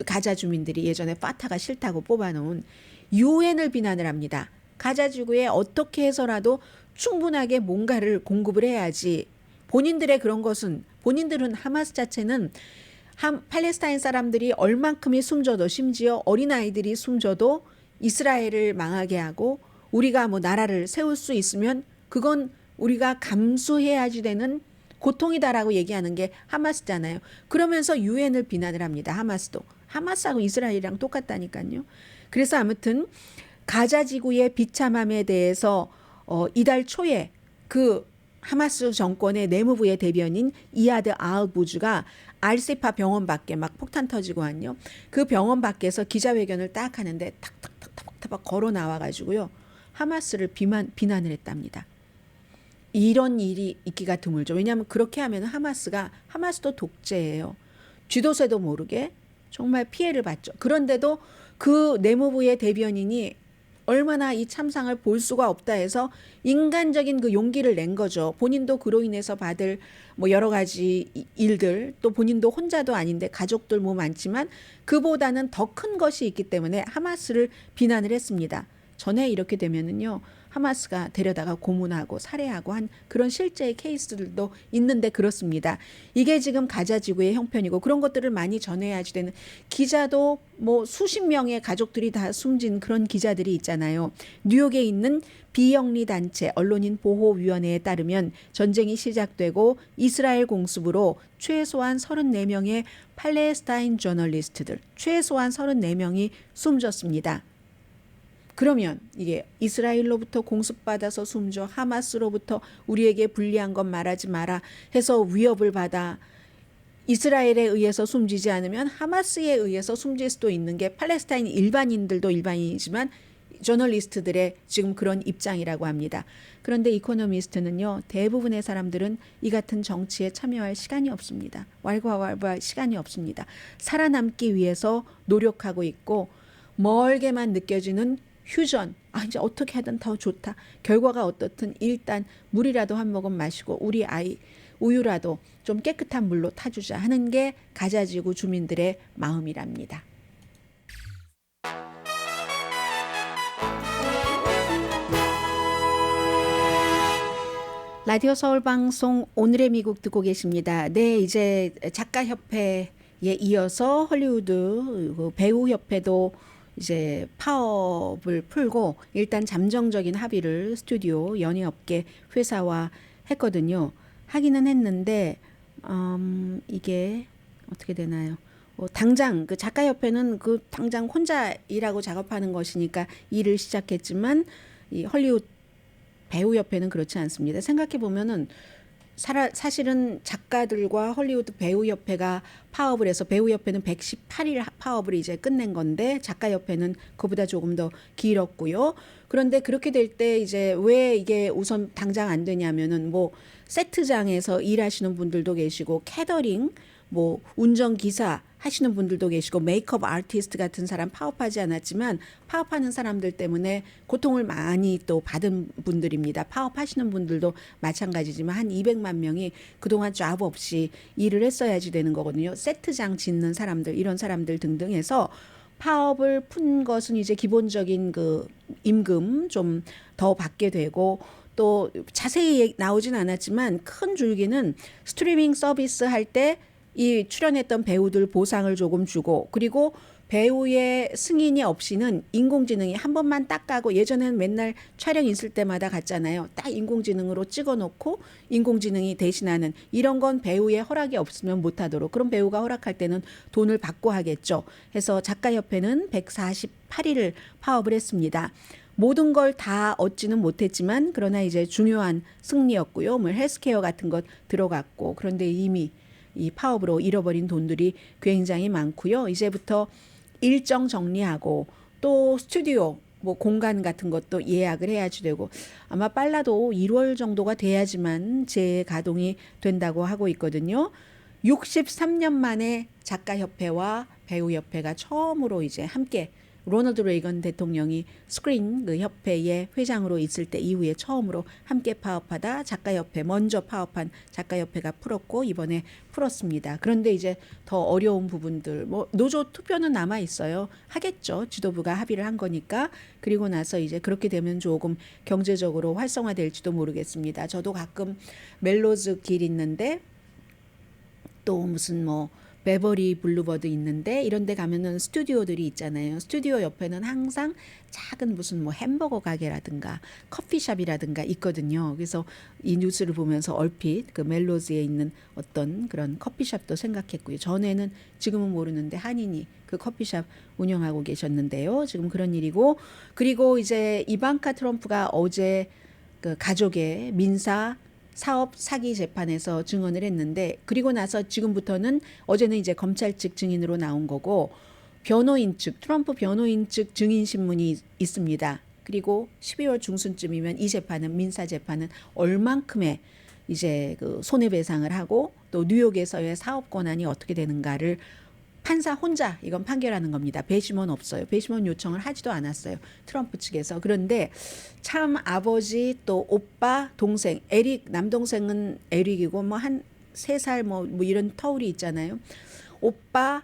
가자 주민들이 예전에 파타가 싫다고 뽑아놓은 유엔을 비난을 합니다. 가자 지구에 어떻게 해서라도 충분하게 뭔가를 공급을 해야지. 본인들의 그런 것은 본인들은 하마스 자체는 팔레스타인 사람들이 얼만큼이 숨져도 심지어 어린아이들이 숨져도 이스라엘을 망하게 하고 우리가 뭐 나라를 세울 수 있으면 그건 우리가 감수해야지 되는 고통이다라고 얘기하는 게 하마스잖아요. 그러면서 유엔을 비난을 합니다. 하마스도. 하마스하고 이스라엘이랑 똑같다니까요. 그래서 아무튼 가자 지구의 비참함에 대해서 이달 초에 그 하마스 정권의 내무부의 대변인 이아드 알부즈가 알세파 병원 밖에 막 폭탄 터지고 한요. 그 병원 밖에서 기자회견을 딱 하는데 탁탁탁탁탁 걸어 나와가지고요. 하마스를 비난을 했답니다. 이런 일이 있기가 드물죠. 왜냐하면 그렇게 하면 하마스도 독재예요. 쥐도새도 모르게 정말 피해를 받죠. 그런데도 그 내무부의 대변인이 얼마나 이 참상을 볼 수가 없다 해서 인간적인 그 용기를 낸 거죠. 본인도 그로 인해서 받을 뭐 여러 가지 일들 또 본인도 혼자도 아닌데 가족들 뭐 많지만 그보다는 더 큰 것이 있기 때문에 하마스를 비난을 했습니다. 전에 이렇게 되면은요. 하마스가 데려다가 고문하고 살해하고 한 그런 실제의 케이스들도 있는데 그렇습니다. 이게 지금 가자 지구의 형편이고 그런 것들을 많이 전해야지 되는 기자도 뭐 수십 명의 가족들이 다 숨진 그런 기자들이 있잖아요. 뉴욕에 있는 비영리 단체 언론인 보호위원회에 따르면 전쟁이 시작되고 이스라엘 공습으로 최소한 34명의 팔레스타인 저널리스트들 최소한 34명이 숨졌습니다. 그러면 이게 이스라엘로부터 공습받아서 숨져 하마스로부터 우리에게 불리한 건 말하지 마라 해서 위협을 받아 이스라엘에 의해서 숨지지 않으면 하마스에 의해서 숨질 수도 있는 게 팔레스타인 일반인들도 일반인이지만 저널리스트들의 지금 그런 입장이라고 합니다. 그런데 이코노미스트는요. 대부분의 사람들은 이 같은 정치에 참여할 시간이 없습니다. 왈가왈부할 시간이 없습니다. 살아남기 위해서 노력하고 있고 멀게만 느껴지는 휴전, 아, 이제 어떻게 하든 더 좋다. 결과가 어떻든 일단 물이라도 한 모금 마시고 우리 아이 우유라도 좀 깨끗한 물로 타주자 하는 게 가자지구 주민들의 마음이랍니다. 라디오 서울 방송 오늘의 미국 듣고 계십니다. 네, 이제 작가협회에 이어서 헐리우드 배우협회도 이제 파업을 풀고 일단 잠정적인 합의를 스튜디오 연예업계 회사와 했거든요. 하기는 했는데 이게 어떻게 되나요? 당장 그 작가협회는 그 당장 혼자 일하고 작업하는 것이니까 일을 시작했지만 이 헐리우드 배우협회는 그렇지 않습니다. 생각해 보면은 사실은 작가들과 헐리우드 배우협회가 파업을 해서 배우협회는 118일 파업을 이제 끝낸 건데 작가협회는 그보다 조금 더 길었고요. 그런데 그렇게 될 때 이제 왜 이게 우선 당장 안 되냐면은 뭐 세트장에서 일하시는 분들도 계시고 캐터링 뭐 운전기사 하시는 분들도 계시고 메이크업 아티스트 같은 사람 파업하지 않았지만 파업하는 사람들 때문에 고통을 많이 또 받은 분들입니다. 파업하시는 분들도 마찬가지지만 한 200만 명이 그동안 잡 없이 일을 했어야지 되는 거거든요. 세트장 짓는 사람들 이런 사람들 등등 해서 파업을 푼 것은 이제 기본적인 그 임금 좀 더 받게 되고 또 자세히 나오진 않았지만 큰 줄기는 스트리밍 서비스 할 때 이 출연했던 배우들 보상을 조금 주고 그리고 배우의 승인이 없이는 인공지능이 한 번만 딱 가고 예전에는 맨날 촬영 있을 때마다 갔잖아요. 딱 인공지능으로 찍어놓고 인공지능이 대신하는 이런 건 배우의 허락이 없으면 못하도록 그럼 배우가 허락할 때는 돈을 받고 하겠죠. 해서 작가협회는 148일을 파업을 했습니다. 모든 걸 다 얻지는 못했지만 그러나 이제 중요한 승리였고요. 뭐 헬스케어 같은 것 들어갔고 그런데 이미 이 파업으로 잃어버린 돈들이 굉장히 많고요. 이제부터 일정 정리하고 또 스튜디오 뭐 공간 같은 것도 예약을 해야지 되고 아마 빨라도 1월 정도가 돼야지만 재가동이 된다고 하고 있거든요. 63년 만에 작가협회와 배우협회가 처음으로 이제 함께 로널드 레이건 대통령이 스크린 그 협회의 회장으로 있을 때 이후에 처음으로 함께 파업하다 작가협회 먼저 파업한 작가협회가 풀었고 이번에 풀었습니다. 그런데 이제 더 어려운 부분들 뭐 노조 투표는 남아 있어요. 하겠죠. 지도부가 합의를 한 거니까. 그리고 나서 이제 그렇게 되면 조금 경제적으로 활성화될지도 모르겠습니다. 저도 가끔 멜로즈 길 있는데 또 무슨 뭐 베버리 블루버드 있는데 이런 데 가면은 스튜디오들이 있잖아요. 스튜디오 옆에는 항상 작은 무슨 뭐 햄버거 가게라든가 커피숍이라든가 있거든요. 그래서 이 뉴스를 보면서 얼핏 그 멜로즈에 있는 어떤 그런 커피숍도 생각했고요. 전에는 지금은 모르는데 한인이 그 커피숍 운영하고 계셨는데요. 지금 그런 일이고 그리고 이제 이방카 트럼프가 어제 그 가족의 민사 사업 사기 재판에서 증언을 했는데 그리고 나서 지금부터는 어제는 이제 검찰 측 증인으로 나온 거고 변호인 측 트럼프 변호인 측 증인 신문이 있습니다. 그리고 12월 중순쯤이면 이 재판은 민사 재판은 얼만큼의 이제 그 손해배상을 하고 또 뉴욕에서의 사업 권한이 어떻게 되는가를 판사 혼자 이건 판결하는 겁니다. 배심원 없어요. 배심원 요청을 하지도 않았어요. 트럼프 측에서. 그런데 참 아버지 또 오빠 동생 에릭 남동생은 에릭이고 뭐 한 3살 뭐 이런 터울이 있잖아요. 오빠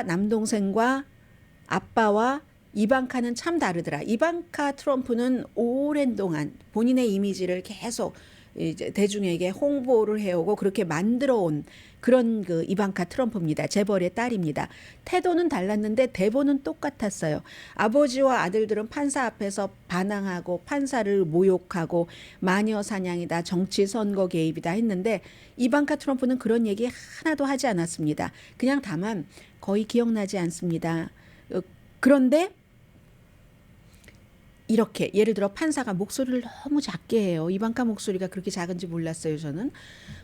남동생과 아빠와 이방카는 참 다르더라. 이방카 트럼프는 오랜 동안 본인의 이미지를 계속 이제 대중에게 홍보를 해오고 그렇게 만들어 온 그런 그 이방카 트럼프입니다. 재벌의 딸입니다. 태도는 달랐는데 대본은 똑같았어요. 아버지와 아들들은 판사 앞에서 반항하고 판사를 모욕하고 마녀 사냥이다, 정치 선거 개입이다 했는데 이방카 트럼프는 그런 얘기 하나도 하지 않았습니다. 그냥 다만 거의 기억나지 않습니다. 그런데 이렇게 예를 들어 판사가 목소리를 너무 작게 해요. 이방카 목소리가 그렇게 작은지 몰랐어요. 저는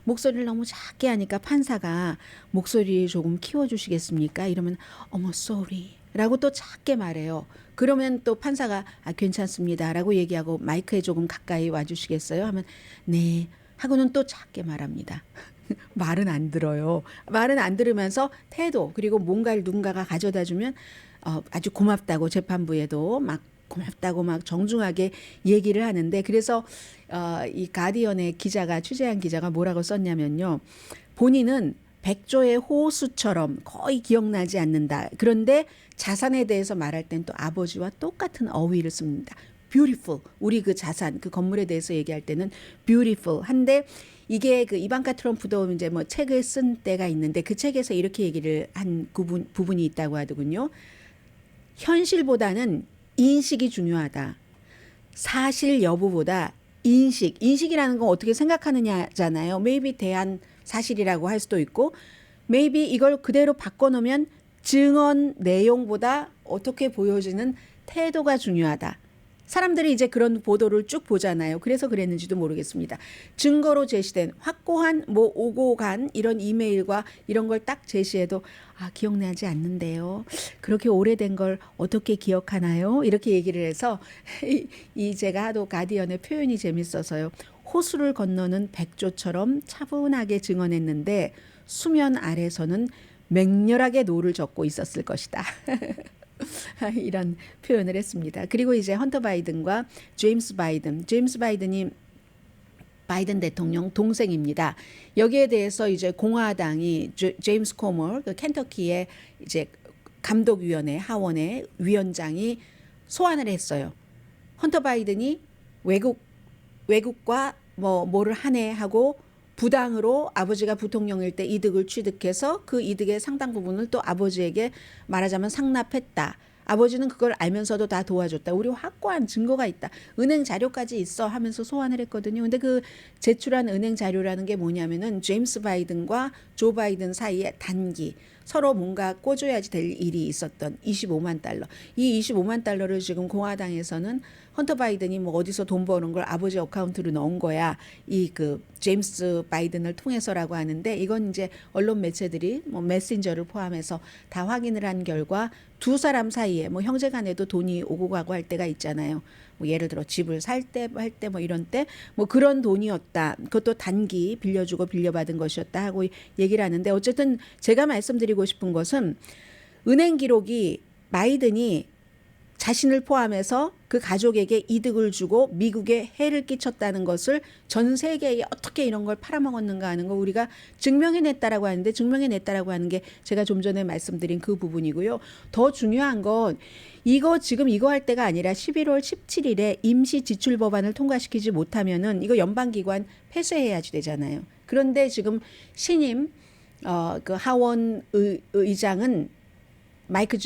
목소리를 너무 작게 하니까 판사가 목소리 조금 키워주시겠습니까? 이러면 어머 sorry 라고 또 작게 말해요. 그러면 또 판사가 괜찮습니다 라고 얘기하고 마이크에 조금 가까이 와주시겠어요? 하면 네 하고는 또 작게 말합니다. 말은 안 들어요. 말은 안 들으면서 태도 그리고 뭔가를 누군가가 가져다 주면 아주 고맙다고 재판부에도 막 고맙다고 막 정중하게 얘기를 하는데 그래서 이 가디언의 기자가 취재한 기자가 뭐라고 썼냐면요. 본인은 백조의 호수처럼 거의 기억나지 않는다. 그런데 자산에 대해서 말할 땐 또 아버지와 똑같은 어휘를 씁니다. beautiful. 우리 그 자산, 그 건물에 대해서 얘기할 때는 beautiful. 한데 이게 그 이방카 트럼프도 이제 뭐 책을 쓴 때가 있는데 그 책에서 이렇게 얘기를 한 부분이 있다고 하더군요. 현실보다는 인식이 중요하다. 사실 여부보다 인식이라는 건 어떻게 생각하느냐잖아요. maybe 대한 사실이라고 할 수도 있고 maybe 이걸 그대로 바꿔놓으면 증언 내용보다 어떻게 보여지는 태도가 중요하다. 사람들이 이제 그런 보도를 쭉 보잖아요. 그래서 그랬는지도 모르겠습니다. 증거로 제시된 확고한 뭐 오고 간 이런 이메일과 이런 걸 딱 제시해도 기억나지 않는데요. 그렇게 오래된 걸 어떻게 기억하나요? 이렇게 얘기를 해서 이 제가 하도 가디언의 표현이 재밌어서요. 호수를 건너는 백조처럼 차분하게 증언했는데 수면 아래서는 맹렬하게 노를 젓고 있었을 것이다. 이런 표현을 했습니다. 그리고 이제 헌터 바이든과 제임스 바이든이 바이든 대통령 동생입니다. 여기에 대해서 이제 공화당이 제임스 코머, 그 켄터키의 이제 감독위원회 하원의 위원장이 소환을 했어요. 헌터 바이든이 외국과 뭐를 한해하고 부당으로 아버지가 부통령일 때 이득을 취득해서 그 이득의 상당 부분을 또 아버지에게 말하자면 상납했다. 아버지는 그걸 알면서도 다 도와줬다. 우리 확고한 증거가 있다. 은행 자료까지 있어 하면서 소환을 했거든요. 근데 그 제출한 은행 자료라는 게 뭐냐면은 제임스 바이든과 조 바이든 사이에 단기 서로 뭔가 꿔줘야지 될 일이 있었던 25만 달러. 이 25만 달러를 지금 공화당에서는 헌터 바이든이 뭐 어디서 돈 버는 걸 아버지 어카운트로 넣은 거야. 이 그 제임스 바이든을 통해서라고 하는데 이건 이제 언론 매체들이 뭐 메신저를 포함해서 다 확인을 한 결과 두 사람 사이에 뭐 형제 간에도 돈이 오고 가고 할 때가 있잖아요. 뭐 예를 들어 집을 살 때 할 때 뭐 이런 때 뭐 그런 돈이었다. 그것도 단기 빌려주고 빌려받은 것이었다 하고 얘기를 하는데 어쨌든 제가 말씀드리고 싶은 것은 은행 기록이 바이든이 자신을 포함해서 그 가족에게 이득을 주고 미국에 해를 끼쳤다는 것을 전 세계에 어떻게 이런 걸 팔아먹었는가 하는 거 우리가 증명해냈다라고 하는데 증명해냈다라고 하는 게 제가 좀 전에 말씀드린 그 부분이고요. 더 중요한 건 지금 이거 할 때가 아니라 11월 17일에 임시 지출 법안을 통과시키지 못하면은 이거 연방기관 폐쇄해야지 되잖아요. 그런데 지금 신임 그 하원 의장은 마이크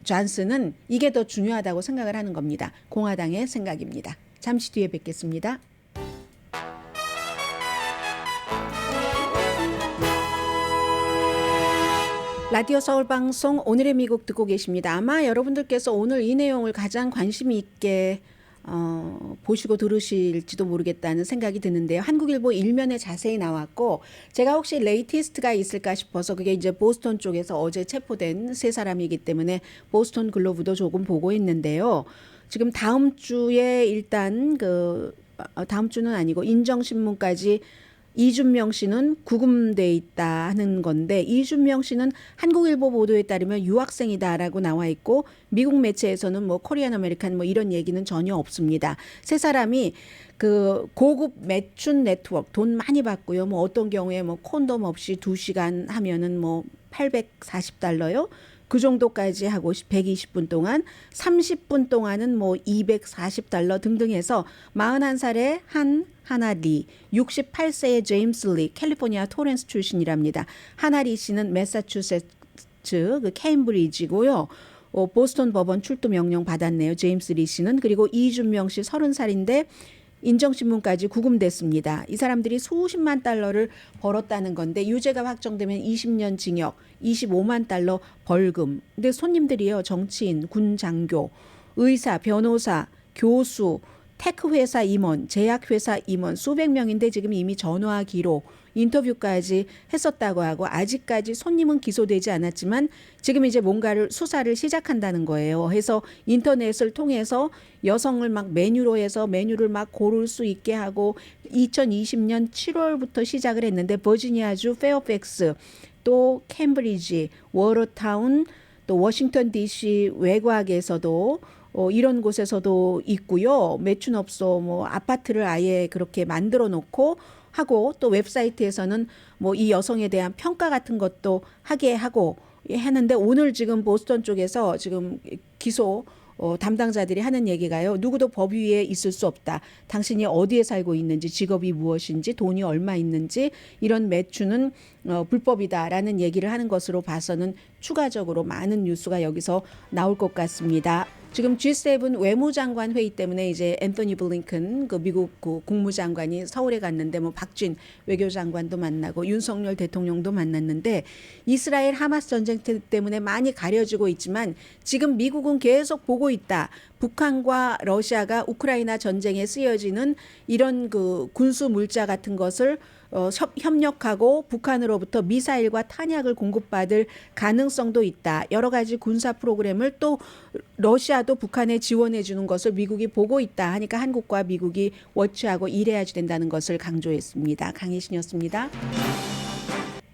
존슨은 이게 더 중요하다고 생각을 하는 겁니다. 공화당의 생각입니다. 잠시 뒤에 뵙겠습니다. 라디오 서울방송 오늘의 미국 듣고 계십니다. 아마 여러분들께서 오늘 이 내용을 가장 관심 있게 보시고 들으실지도 모르겠다는 생각이 드는데요. 한국일보 일면에 자세히 나왔고 제가 혹시 레이티스트가 있을까 싶어서 그게 이제 보스턴 쪽에서 어제 체포된 세 사람이기 때문에 보스턴 글로브도 조금 보고 있는데요. 지금 다음 주에 일단 다음 주는 아니고 인정신문까지 이준명 씨는 구금돼 있다 하는 건데 이준명 씨는 한국일보 보도에 따르면 유학생이다라고 나와 있고 미국 매체에서는 뭐 코리안 아메리칸 뭐 이런 얘기는 전혀 없습니다. 세 사람이 그 고급 매춘 네트워크 돈 많이 받고요. 뭐 어떤 경우에 뭐 콘돔 없이 2시간 하면은 뭐 $840요. 그 정도까지 하고 120분 동안 30분 동안은 뭐 $240 등등 해서 41살의 하나리 68세의 제임스 리 캘리포니아 토렌스 출신이랍니다. 하나리 씨는 매사추세츠 그 케임브리지고요. 보스턴 법원 출두 명령 받았네요. 제임스 리 씨는. 그리고 이준명 씨 30살인데 인정신문까지 구금됐습니다. 이 사람들이 수십만 달러를 벌었다는 건데 유죄가 확정되면 20년 징역, 25만 달러 벌금. 근데 손님들이요. 정치인, 군 장교, 의사, 변호사, 교수, 테크 회사 임원, 제약회사 임원 수백 명인데 지금 이미 전화 기록, 인터뷰까지 했었다고 하고 아직까지 손님은 기소되지 않았지만 지금 이제 뭔가를 수사를 시작한다는 거예요. 해서 인터넷을 통해서 여성을 막 메뉴로 해서 메뉴를 막 고를 수 있게 하고 2020년 7월부터 시작을 했는데 버지니아주 페어팩스 또 캠브리지, 워터타운 또 워싱턴 DC 외곽에서도 이런 곳에서도 있고요. 매춘업소 뭐 아파트를 아예 그렇게 만들어 놓고 하고 또 웹사이트에서는 뭐 이 여성에 대한 평가 같은 것도 하게 하고 했는데 오늘 지금 보스턴 쪽에서 지금 기소 담당자들이 하는 얘기가요. 누구도 법 위에 있을 수 없다. 당신이 어디에 살고 있는지, 직업이 무엇인지, 돈이 얼마 있는지 이런 매추는 불법이다라는 얘기를 하는 것으로 봐서는 추가적으로 많은 뉴스가 여기서 나올 것 같습니다. 지금 G7 외무장관 회의 때문에 이제 앤토니 블링컨 그 미국 그 국무장관이 서울에 갔는데 뭐 박진 외교장관도 만나고 윤석열 대통령도 만났는데 이스라엘 하마스 전쟁 때문에 많이 가려지고 있지만 지금 미국은 계속 보고 있다. 북한과 러시아가 우크라이나 전쟁에 쓰여지는 이런 그 군수 물자 같은 것을 협력하고 북한으로부터 미사일과 탄약을 공급받을 가능성도 있다. 여러 가지 군사 프로그램을 또 러시아도 북한에 지원해 주는 것을 미국이 보고 있다 하니까 한국과 미국이 워치하고 일해야 된다는 것을 강조했습니다. 강혜신이었습니다.